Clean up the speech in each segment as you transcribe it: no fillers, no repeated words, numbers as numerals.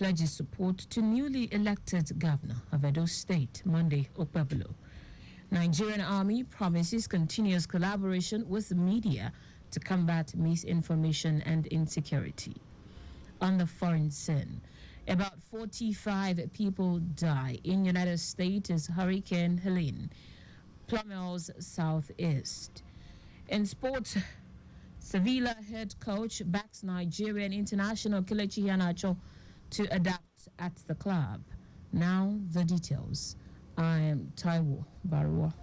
pledges support to newly elected governor of Edo State, Monday Okpebolo. Nigerian Army promises continuous collaboration with the media to combat misinformation and insecurity. On the foreign scene, about 45 people die in United States as Hurricane Helene plummets southeast. In sports, Sevilla head coach backs Nigerian international Kelechi Iheanacho to adapt at the club. Now the details. I am Taiwo Baruwa.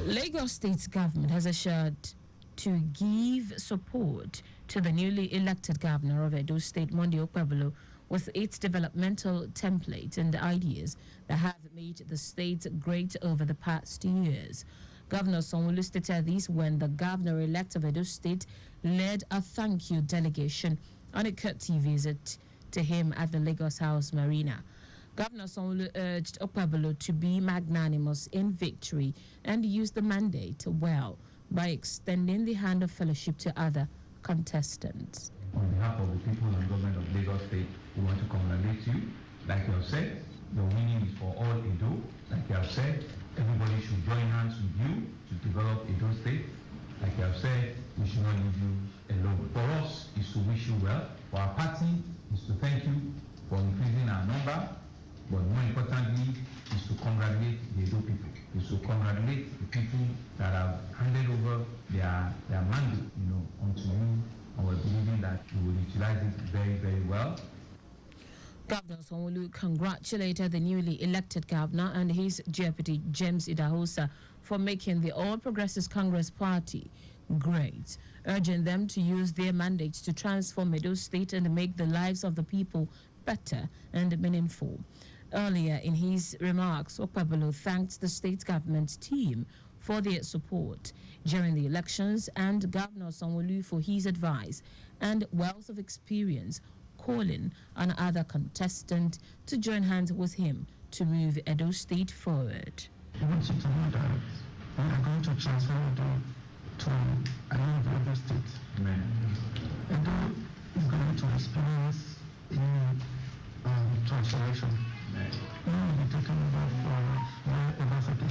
Lagos State government has assured to give support to the newly elected governor of Edo State, Monday Okpebolo, with its developmental templates and ideas that have made the state great over the past years. Governor Sanwo-Olu stated this when the governor-elect of Edo State led a thank you delegation on a courtesy visit to him at the Lagos House Marina. Governor Sanwo-Olu urged Okpebolo to be magnanimous in victory and use the mandate well by extending the hand of fellowship to other contestants. On behalf of the people and government of Lagos State, we want to congratulate you. Like you have said, the winning is for all Edo. Like you have said, everybody should join hands with you to develop Edo State. Like you have said, we should not leave you alone. For us, is to wish you well. For our party, is to thank you for increasing our number. But more importantly, is to congratulate the Edo people. Is to congratulate the people that have handed over their mandate, onto you. And we're believing that you will utilize it very, very well. Governor Sanwo-Olu congratulated the newly elected governor and his deputy, James Idahosa, for making the All Progressives Congress Party great, urging them to use their mandates to transform Edo State and make the lives of the people better and meaningful. Earlier in his remarks, Okpebolo thanked the state government team for their support during the elections and Governor Sanwo-Olu for his advice and wealth of experience, calling on other contestants to join hands with him to move Edo State forward. I want you to know that we are going to transfer Edo to another state. Amen. Edo is going to experience a transformation. Amen. We will be taking over for Obaseki.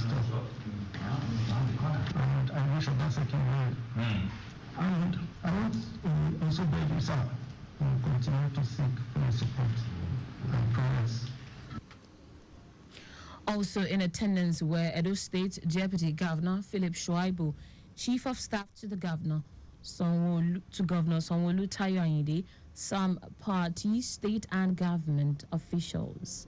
And I wish Obaseki well. And I want to also beg you, sir, to continue to seek your support and prayers. Also in attendance were Edo State Deputy Governor Philip Shuaibu, Chief of Staff to the Governor, Governor Sanwo-Olu Tayo Ayinde, some party, state and government officials.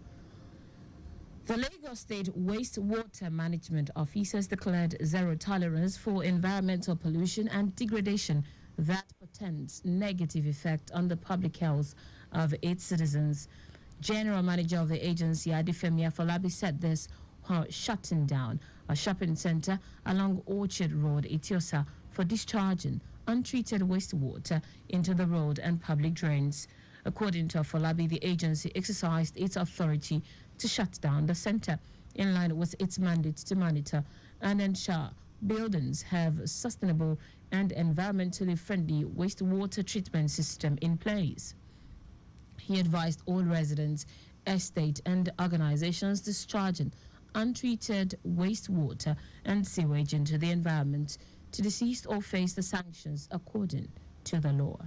The Lagos State Wastewater Management Officers declared zero tolerance for environmental pollution and degradation that portends negative effect on the public health of its citizens. General Manager of the agency, Adifemi Afolabi, said this while shutting down a shopping center along Orchard Road, Etiosa, for discharging untreated wastewater into the road and public drains. According to Afolabi, the agency exercised its authority to shut down the center in line with its mandate to monitor and ensure buildings have sustainable and environmentally friendly wastewater treatment system in place. He advised all residents, estate and organizations discharging untreated wastewater and sewage into the environment to desist or face the sanctions according to the law.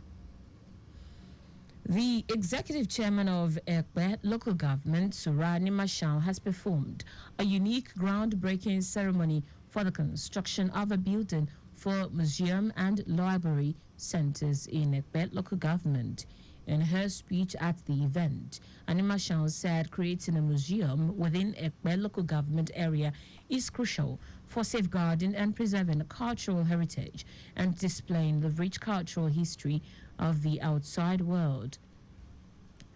The executive chairman of Ekpe local government, Surani Mashao, has performed a unique groundbreaking ceremony for the construction of a building for museum and library centers in Ekpe local government. In her speech at the event, Anima Shao said creating a museum within Ekpe local government area is crucial for safeguarding and preserving cultural heritage and displaying the rich cultural history of the outside world.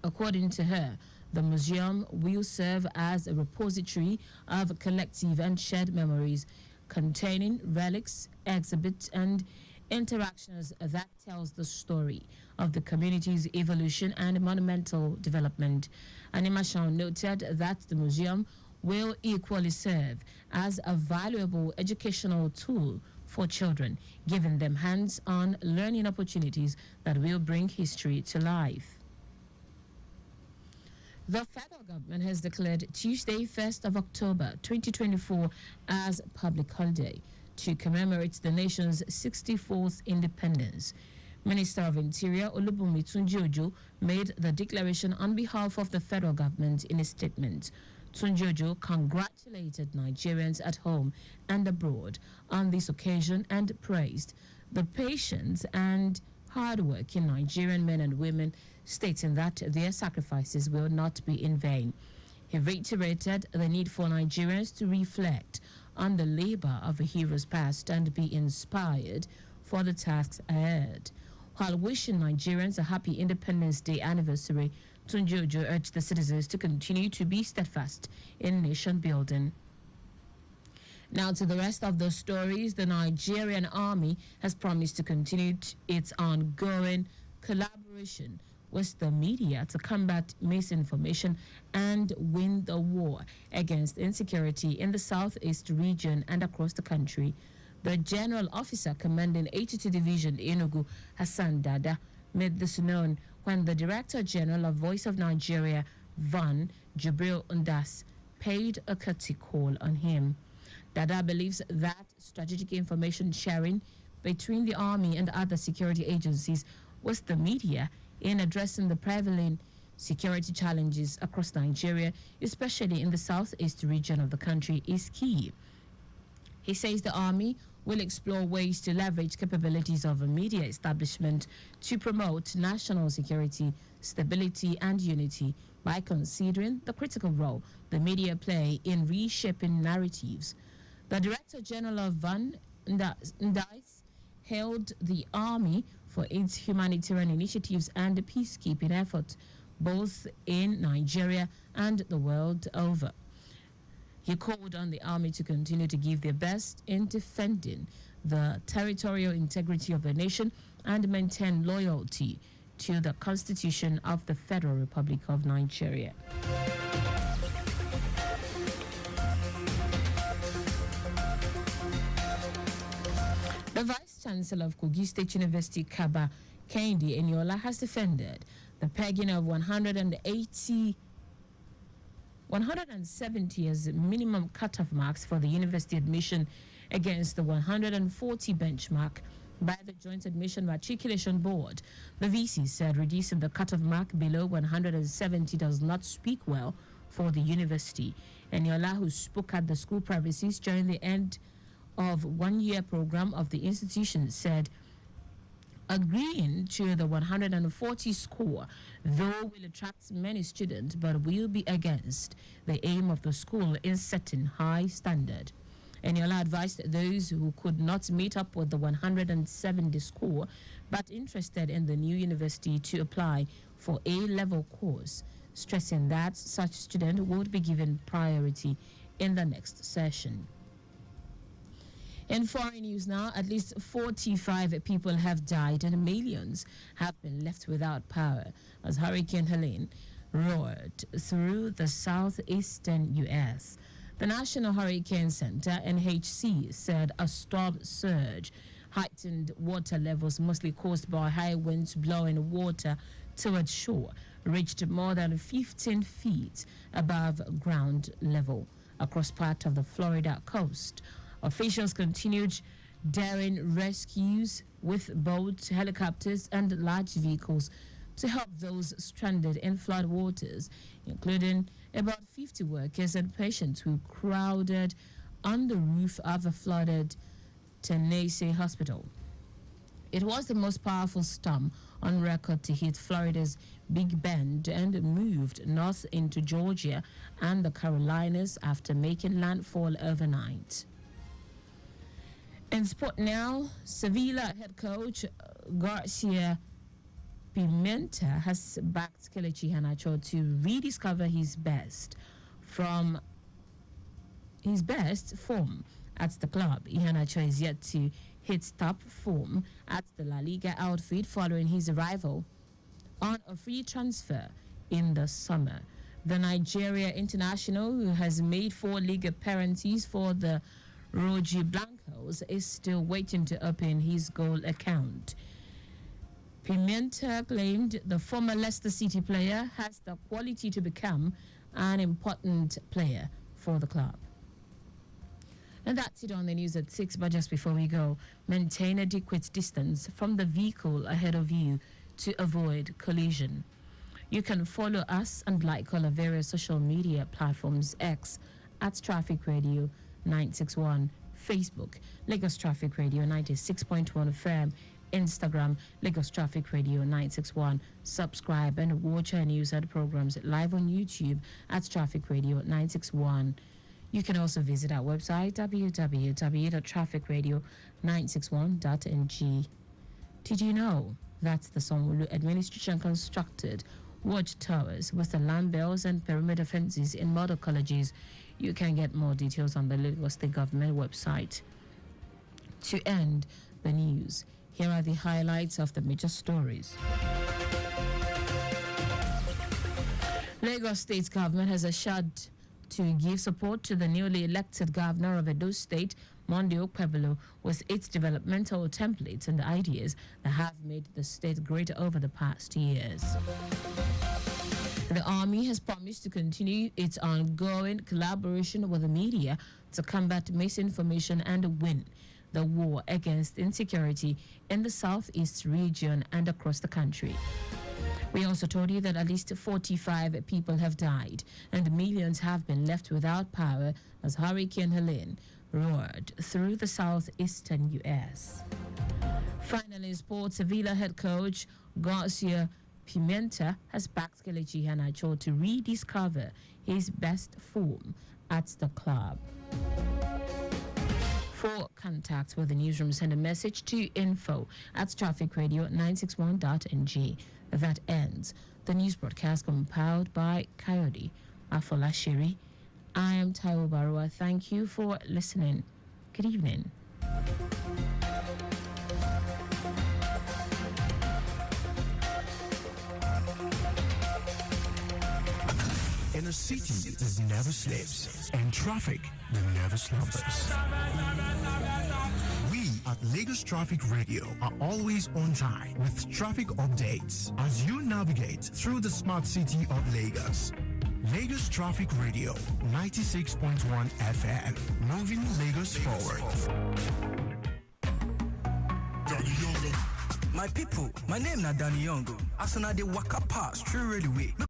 According to her, the museum will serve as a repository of collective and shared memories containing relics, exhibits, and interactions that tells the story of the community's evolution and monumental development. Anima Shao noted that the museum will equally serve as a valuable educational tool for children, giving them hands-on learning opportunities that will bring history to life. The federal government has declared Tuesday, 1st of October 2024 as public holiday to commemorate the nation's 64th independence. Minister of Interior Olubunmi Tunji-Ojo made the declaration on behalf of the federal government in a statement. Tunji-Ojo congratulated Nigerians at home and abroad on this occasion and praised the patience and hard-working Nigerian men and women, stating that their sacrifices will not be in vain. He reiterated the need for Nigerians to reflect on the labor of the heroes past and be inspired for the tasks ahead. While wishing Nigerians a happy Independence Day anniversary, Tunji-Ojo urged the citizens to continue to be steadfast in nation building. Now to the rest of the stories. The Nigerian army has promised to continue its ongoing collaboration with the media to combat misinformation and win the war against insecurity in the southeast region and across the country. The General Officer commanding 82 Division Enugu, Hassan Dada, made this known when the Director General of Voice of Nigeria, Van Jibril Undas, paid a courtesy call on him. Dada believes that strategic information sharing between the Army and other security agencies with the media in addressing the prevailing security challenges across Nigeria, especially in the southeast region of the country, is key. He says the Army will explore ways to leverage capabilities of a media establishment to promote national security, stability, and unity by considering the critical role the media play in reshaping narratives. The Director General of Van Ndais hailed the Army for its humanitarian initiatives and peacekeeping efforts, both in Nigeria and the world over. He called on the Army to continue to give their best in defending the territorial integrity of the nation and maintain loyalty to the Constitution of the Federal Republic of Nigeria. The Vice Chancellor of Kogi State University, Kaba Kehinde Eniola, has defended the pegging of 170 as minimum cutoff marks for the university admission against the 140 benchmark by the Joint Admission Matriculation Board. The VC said reducing the cutoff mark below 170 does not speak well for the university. Eniola, who spoke at the school premises during the end of one-year program of the institution, said agreeing to the 140 score, though will attract many students, but will be against the aim of the school in setting high standard. Eniola advised those who could not meet up with the 170 score but interested in the new university to apply for A-level course, stressing that such student would be given priority in the next session. In foreign news now, at least 45 people have died and millions have been left without power as Hurricane Helene roared through the southeastern U.S. The National Hurricane Center, NHC, said a storm surge, heightened water levels mostly caused by high winds blowing water towards shore, reached more than 15 feet above ground level across part of the Florida coast. Officials continued daring rescues with boats, helicopters, and large vehicles to help those stranded in floodwaters, including about 50 workers and patients who crowded on the roof of the flooded Tennessee hospital. It was the most powerful storm on record to hit Florida's Big Bend and moved north into Georgia and the Carolinas after making landfall overnight. In sport now, Sevilla head coach Garcia Pimenta has backed Kelechi Iheanacho to rediscover his best form at the club. Iheanacho is yet to hit top form at the La Liga outfit following his arrival on a free transfer in the summer. The Nigeria international, who has made 4 league appearances for the Rogi Blancos is still waiting to open his goal account. Pimenta claimed the former Leicester City player has the quality to become an important player for the club. And that's it on the news at 6, but just before we go, maintain adequate distance from the vehicle ahead of you to avoid collision. You can follow us and like all our various social media platforms: X at Traffic Radio 961, Facebook Lagos Traffic Radio 96.1 FM, Instagram Lagos Traffic Radio 961. Subscribe and watch our news and programs live on YouTube at Traffic Radio 961. You can also visit our website www.trafficradio961.ng. Did you know that the Sanwo-Olu administration constructed watchtowers with alarm bells and perimeter fences in model colleges? You can get more details on the Lagos State Government website. To end the news, here are the highlights of the major stories. Lagos State Government has assured to give support to the newly elected governor of Edo State, Monday Okpebolo, with its developmental templates and ideas that have made the state great over the past years. The army has promised to continue its ongoing collaboration with the media to combat misinformation and win the war against insecurity in the southeast region and across the country. We also told you that at least 45 people have died and millions have been left without power as Hurricane Helene roared through the southeastern U.S. Finally, sports Villa head coach Garcia Pimenta has backed Kelechi Iheanacho to rediscover his best form at the club. For contact with the newsroom, send a message to info@trafficradio961.ng. That ends the news broadcast compiled by Coyote Afolashiri. I am Taiwo Baruwa. Thank you for listening. Good evening. In a city that never sleeps and traffic that never slumbers, we at Lagos Traffic Radio are always on time with traffic updates as you navigate through the smart city of Lagos. Lagos Traffic Radio 96.1 FM, moving Lagos forward. My people, my name na Danny Youngo. As una dey waka pass through railway, make